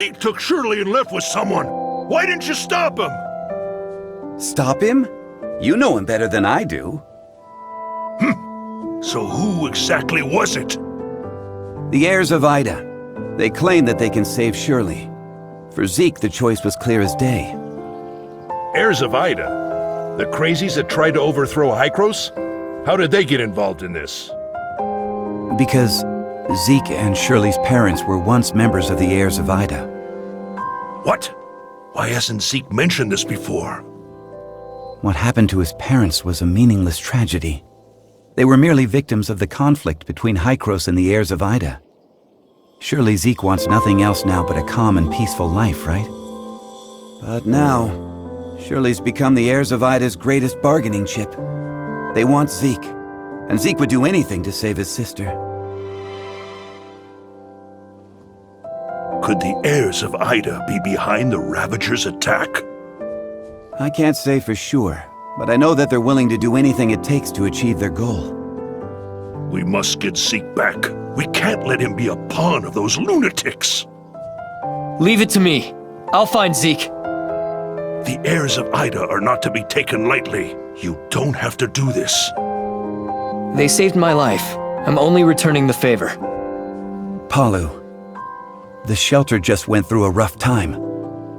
He took Shirley and left with someone. Why didn't you stop him? Stop him? You know him better than I do. So who exactly was it? The heirs of Ida. They claim that they can save Shirley. For Zeke, the choice was clear as day. Heirs of Ida? The crazies that tried to overthrow Hykros? How did they get involved in this? Because Zeke and Shirley's parents were once members of the heirs of Ida. What? Why hasn't Zeke mentioned this before? What happened to his parents was a meaningless tragedy. They were merely victims of the conflict between Hykros and the heirs of Ida. Surely Zeke wants nothing else now but a calm and peaceful life, right? But now, Shirley's become the heirs of Ida's greatest bargaining chip. They want Zeke, and Zeke would do anything to save his sister. Could the heirs of Ida be behind the Ravagers' attack? I can't say for sure, but I know that they're willing to do anything it takes to achieve their goal. We must get Zeke back. We can't let him be a pawn of those lunatics. Leave it to me. I'll find Zeke. The heirs of Ida are not to be taken lightly. You don't have to do this. They saved my life. I'm only returning the favor. Palu, the shelter just went through a rough time.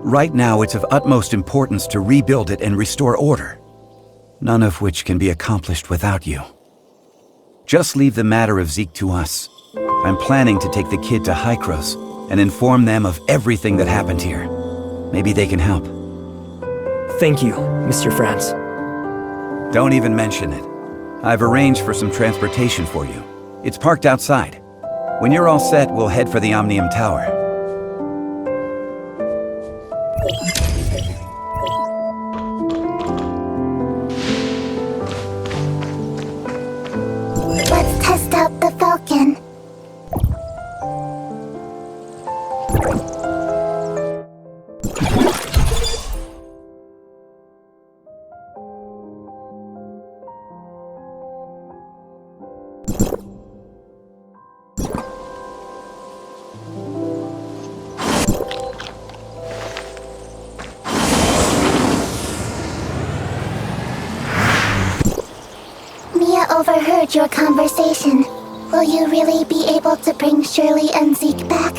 Right now, it's of utmost importance to rebuild it and restore order. None of which can be accomplished without you. Just leave the matter of Zeke to us. I'm planning to take the kid to Hykros and inform them of everything that happened here. Maybe they can help. Thank you, Mr. Franz. Don't even mention it. I've arranged for some transportation for you. It's parked outside. When you're all set, we'll head for the Omnium Tower. Let's test out the Falcon. Mia overheard your conversation. Will you really be able to bring Shirley and Zeke back?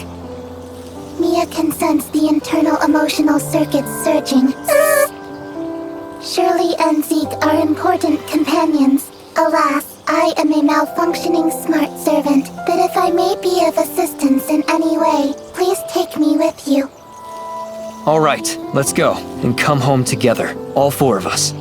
Mia can sense the internal emotional circuits surging. Shirley and Zeke are important companions. Alas, I am a malfunctioning smart servant, but if I may be of assistance in any way, please take me with you. All right, let's go and come home together, all four of us.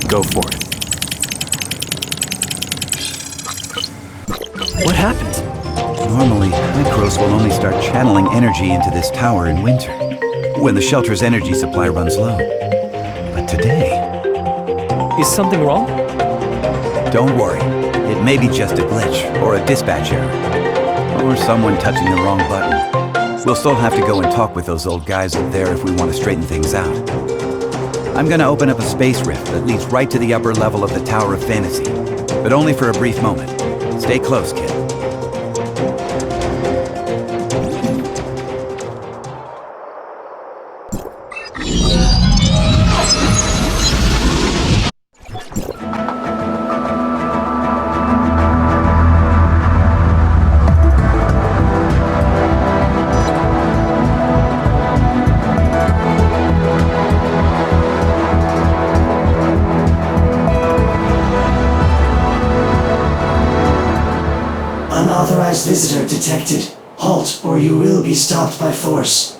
Go for it. What happened? Normally, Hykros will only start channeling energy into this tower in winter, when the shelter's energy supply runs low. But today... Is something wrong? Don't worry. It may be just a glitch, or a dispatch error, or someone touching the wrong button. We'll still have to go and talk with those old guys up there if we want to straighten things out. I'm gonna open up a space rift that leads right to the upper level of the Tower of Fantasy, but only for a brief moment. Stay close, kid. Unauthorized visitor detected. Halt, or you will be stopped by force.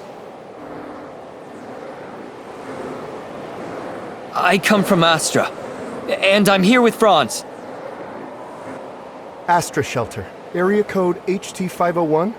I come from Astra, and I'm here with Franz. Astra Shelter, area code HT501.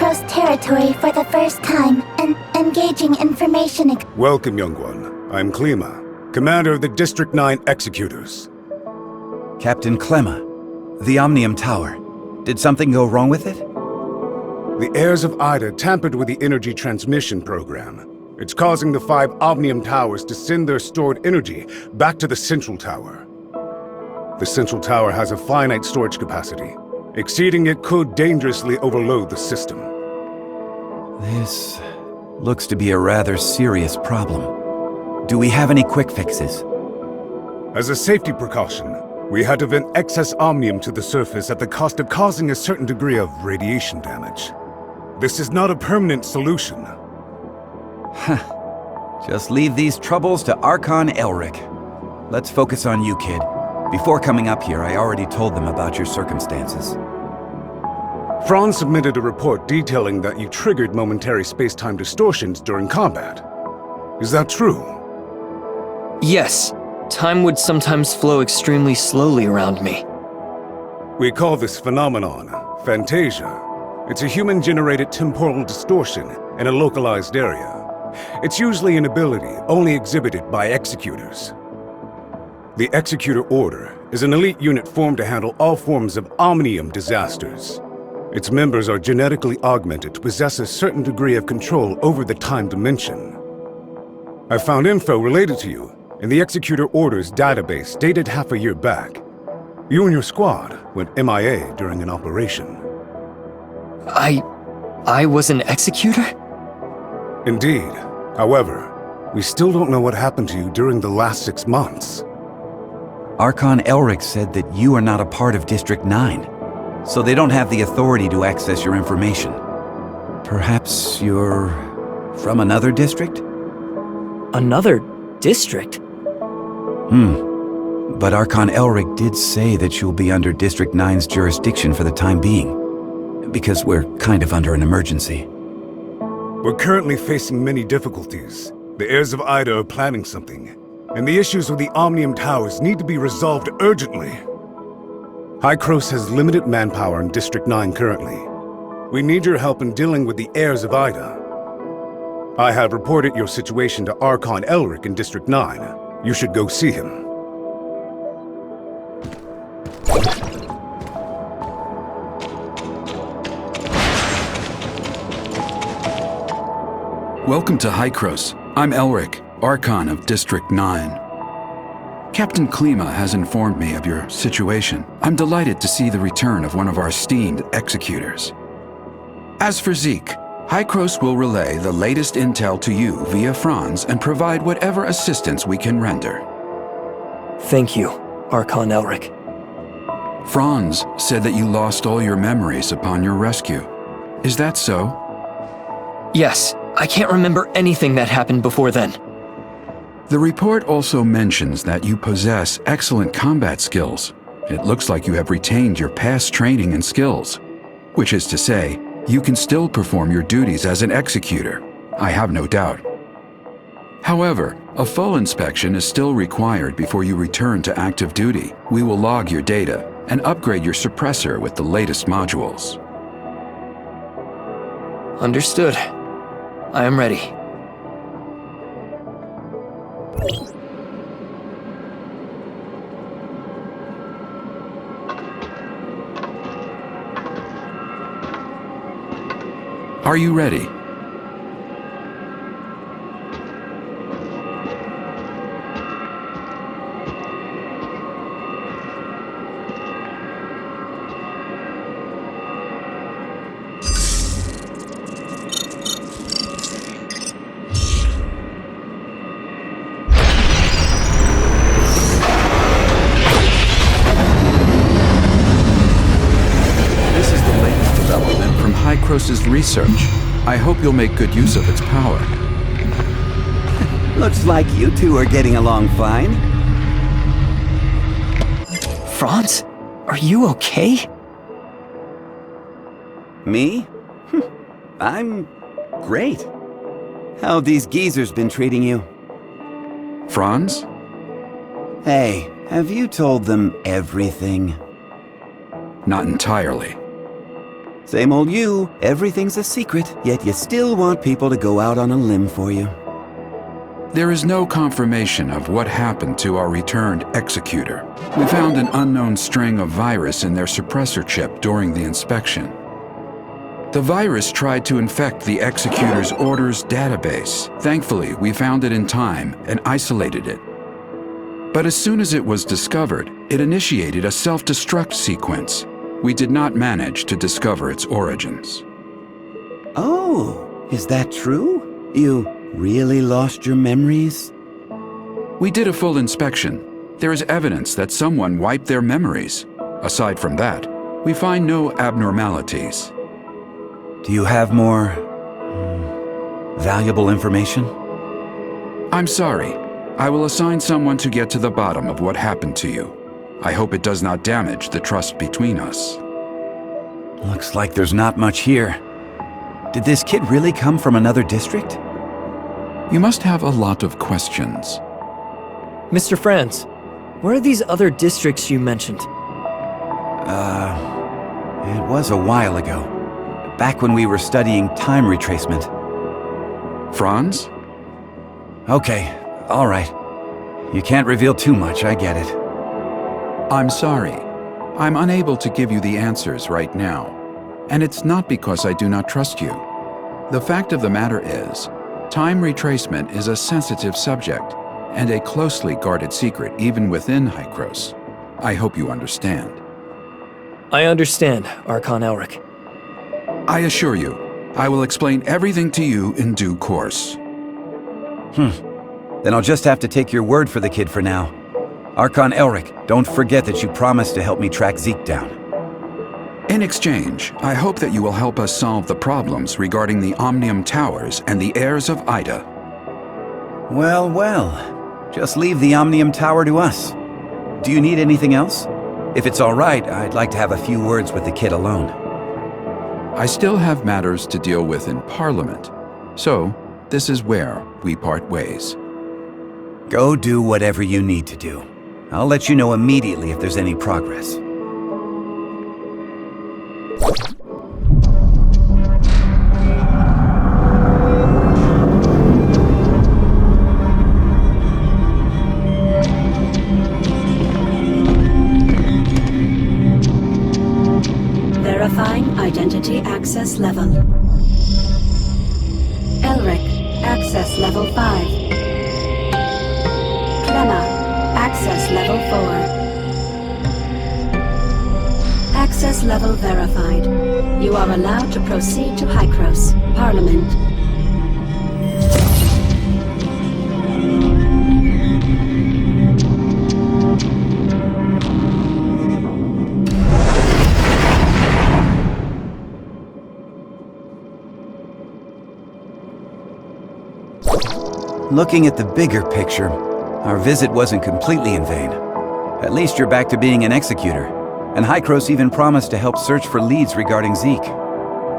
Hycros territory for the first time and engaging information. Welcome, young one. I'm Klima, commander of the District 9 Executors. Captain Clemma, the Omnium Tower. Did something go wrong with it? The heirs of Ida tampered with the energy transmission program. It's causing the 5 Omnium Towers to send their stored energy back to the Central Tower. The Central Tower has a finite storage capacity. Exceeding it could dangerously overload the system. This looks to be a rather serious problem. Do we have any quick fixes? As a safety precaution, we had to vent excess omnium to the surface at the cost of causing a certain degree of radiation damage. This is not a permanent solution. Just leave these troubles to Archon Elric. Let's focus on you, kid. Before coming up here, I already told them about your circumstances. Franz submitted a report detailing that you triggered momentary space-time distortions during combat. Is that true? Yes. Time would sometimes flow extremely slowly around me. We call this phenomenon Fantasia. It's a human-generated temporal distortion in a localized area. It's usually an ability only exhibited by executors. The Executor Order is an elite unit formed to handle all forms of omnium disasters. Its members are genetically augmented to possess a certain degree of control over the time dimension. I found info related to you in the Executor Order's database dated half a year back. You and your squad went MIA during an operation. I was an executor? Indeed. However, we still don't know what happened to you during the last 6 months. Archon Elric said that you are not a part of District 9, so they don't have the authority to access your information. Perhaps you're from another district? Another district? But Archon Elric did say that you'll be under District 9's jurisdiction for the time being, because we're kind of under an emergency. We're currently facing many difficulties. The heirs of Ida are planning something, and the issues with the Omnium Towers need to be resolved urgently. Hycros has limited manpower in District 9 currently. We need your help in dealing with the heirs of Ida. I have reported your situation to Archon Elric in District 9. You should go see him. Welcome to Hycros. I'm Elric, Archon of District 9. Captain Klima has informed me of your situation. I'm delighted to see the return of one of our esteemed executors. As for Zeke, Hycros will relay the latest intel to you via Franz and provide whatever assistance we can render. Thank you, Archon Elric. Franz said that you lost all your memories upon your rescue. Is that so? Yes, I can't remember anything that happened before then. The report also mentions that you possess excellent combat skills. It looks like you have retained your past training and skills, which is to say, you can still perform your duties as an executor. I have no doubt. However, a full inspection is still required before you return to active duty. We will log your data and upgrade your suppressor with the latest modules. Understood. I am ready. Are you ready? Hycros' research. I hope you'll make good use of its power. Looks like you two are getting along fine. Franz, are you okay? Me? I'm great. How have these geezers been treating you? Franz? Hey, have you told them everything? Not entirely. Same old you. Everything's a secret, yet you still want people to go out on a limb for you. There is no confirmation of what happened to our returned executor. We found an unknown string of virus in their suppressor chip during the inspection. The virus tried to infect the executor's orders database. Thankfully, we found it in time and isolated it. But as soon as it was discovered, it initiated a self-destruct sequence. We did not manage to discover its origins. Oh, is that true? You really lost your memories? We did a full inspection. There is evidence that someone wiped their memories. Aside from that, we find no abnormalities. Do you have more valuable information? I'm sorry. I will assign someone to get to the bottom of what happened to you. I hope it does not damage the trust between us. Looks like there's not much here. Did this kid really come from another district? You must have a lot of questions. Mr. Franz, where are these other districts you mentioned? It was a while ago. Back when we were studying time retracement. Franz? Okay, all right. You can't reveal too much, I get it. I'm sorry. I'm unable to give you the answers right now. And it's not because I do not trust you. The fact of the matter is, time retracement is a sensitive subject and a closely guarded secret even within Hykros. I hope you understand. I understand, Archon Elric. I assure you, I will explain everything to you in due course. Then I'll just have to take your word for the kid for now. Archon Elric, don't forget that you promised to help me track Zeke down. In exchange, I hope that you will help us solve the problems regarding the Omnium Towers and the heirs of Ida. Well, well. Just leave the Omnium Tower to us. Do you need anything else? If it's all right, I'd like to have a few words with the kid alone. I still have matters to deal with in Parliament, so this is where we part ways. Go do whatever you need to do. I'll let you know immediately if there's any progress. Verifying identity access level. Elric, access level 5. Clemma, access level 4. Access level verified. You are allowed to proceed to Hykros, Parliament. Looking at the bigger picture, our visit wasn't completely in vain. At least you're back to being an executor, and Hykros even promised to help search for leads regarding Zeke.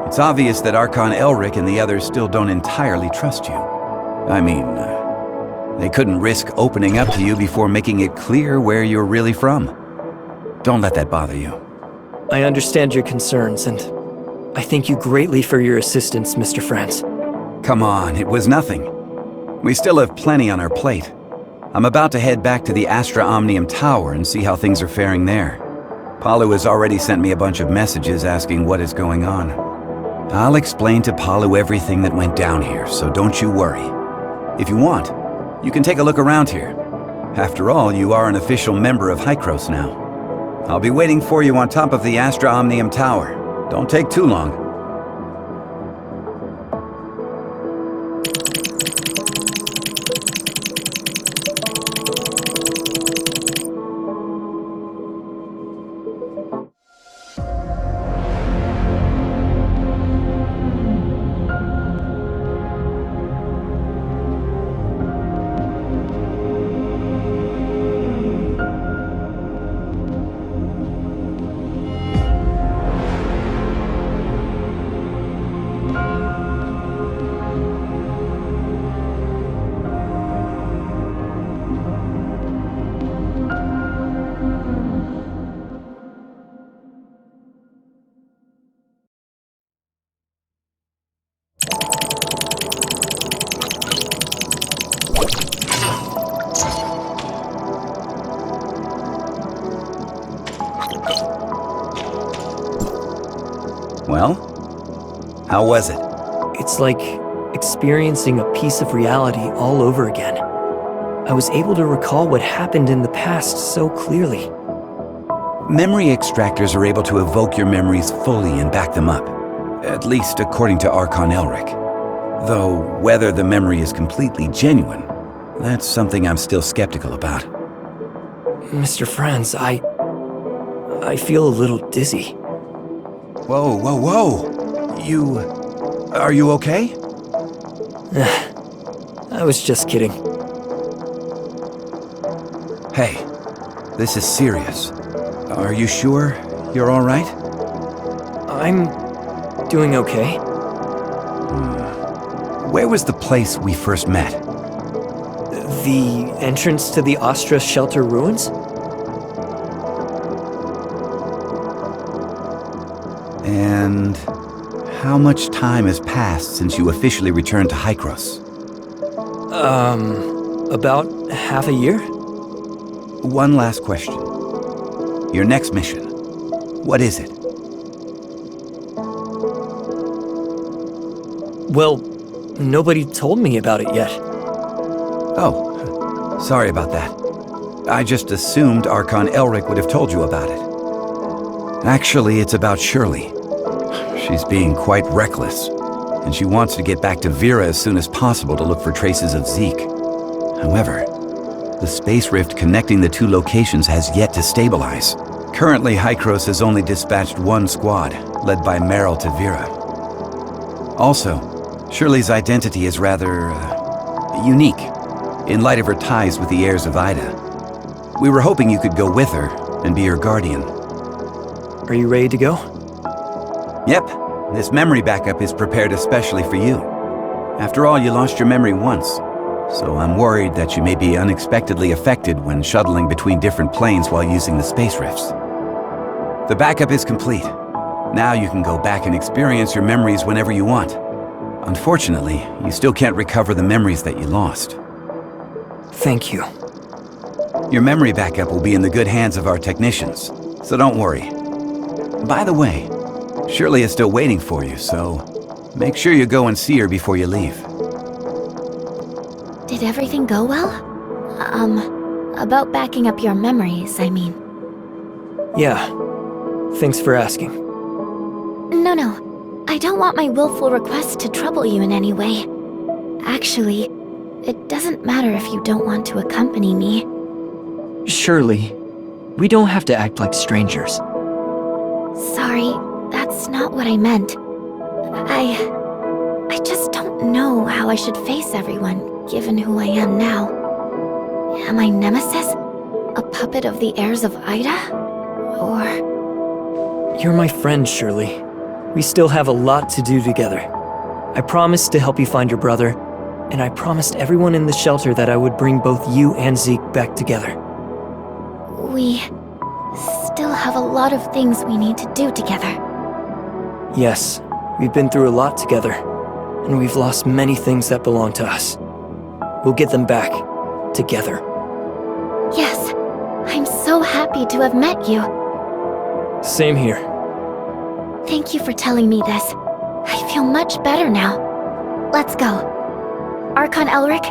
It's obvious that Archon Elric and the others still don't entirely trust you. I mean, they couldn't risk opening up to you before making it clear where you're really from. Don't let that bother you. I understand your concerns, and I thank you greatly for your assistance, Mr. Franz. Come on, it was nothing. We still have plenty on our plate. I'm about to head back to the Astra Omnium Tower and see how things are faring there. Palu has already sent me a bunch of messages asking what is going on. I'll explain to Palu everything that went down here, so don't you worry. If you want, you can take a look around here. After all, you are an official member of Hykros now. I'll be waiting for you on top of the Astra Omnium Tower. Don't take too long. Well? How was it? It's like experiencing a piece of reality all over again. I was able to recall what happened in the past so clearly. Memory extractors are able to evoke your memories fully and back them up. At least according to Archon Elric. Though whether the memory is completely genuine, that's something I'm still skeptical about. Mr. Franz, I feel a little dizzy. Whoa, whoa, whoa! Are you okay? I was just kidding. Hey, this is serious. Are you sure you're all right? I'm doing okay. Where was the place we first met? The entrance to the Astra shelter ruins? And how much time has passed since you officially returned to Hykros? About half a year? One last question. Your next mission, what is it? Well, nobody told me about it yet. Oh, sorry about that. I just assumed Archon Elric would have told you about it. Actually, it's about Shirli. She's being quite reckless, and she wants to get back to Vera as soon as possible to look for traces of Zeke. However, the space rift connecting the two locations has yet to stabilize. Currently, Hykros has only dispatched one squad, led by Meryl to Vera. Also, Shirley's identity is rather unique, in light of her ties with the heirs of Ida. We were hoping you could go with her and be her guardian. Are you ready to go? Yep, this memory backup is prepared especially for you. After all, you lost your memory once, so I'm worried that you may be unexpectedly affected when shuttling between different planes while using the space rifts. The backup is complete. Now you can go back and experience your memories whenever you want. Unfortunately, you still can't recover the memories that you lost. Thank you. Your memory backup will be in the good hands of our technicians, so don't worry. By the way, Shirley is still waiting for you, so make sure you go and see her before you leave. Did everything go well? About backing up your memories, I mean. Yeah. Thanks for asking. No. I don't want my willful request to trouble you in any way. Actually, it doesn't matter if you don't want to accompany me. Shirley, we don't have to act like strangers. Sorry, that's not what I meant. I just don't know how I should face everyone, given who I am now. Am I Nemesis? A puppet of the heirs of Ida? Or... You're my friend, Shirley. We still have a lot to do together. I promised to help you find your brother, and I promised everyone in the shelter that I would bring both you and Zeke back together. We still have a lot of things we need to do together. Yes, we've been through a lot together, and we've lost many things that belong to us. We'll get them back, together. Yes, I'm so happy to have met you. Same here. Thank you for telling me this. I feel much better now. Let's go. Archon Elric,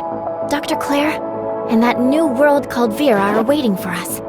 Dr. Claire, and that new world called Vera are waiting for us.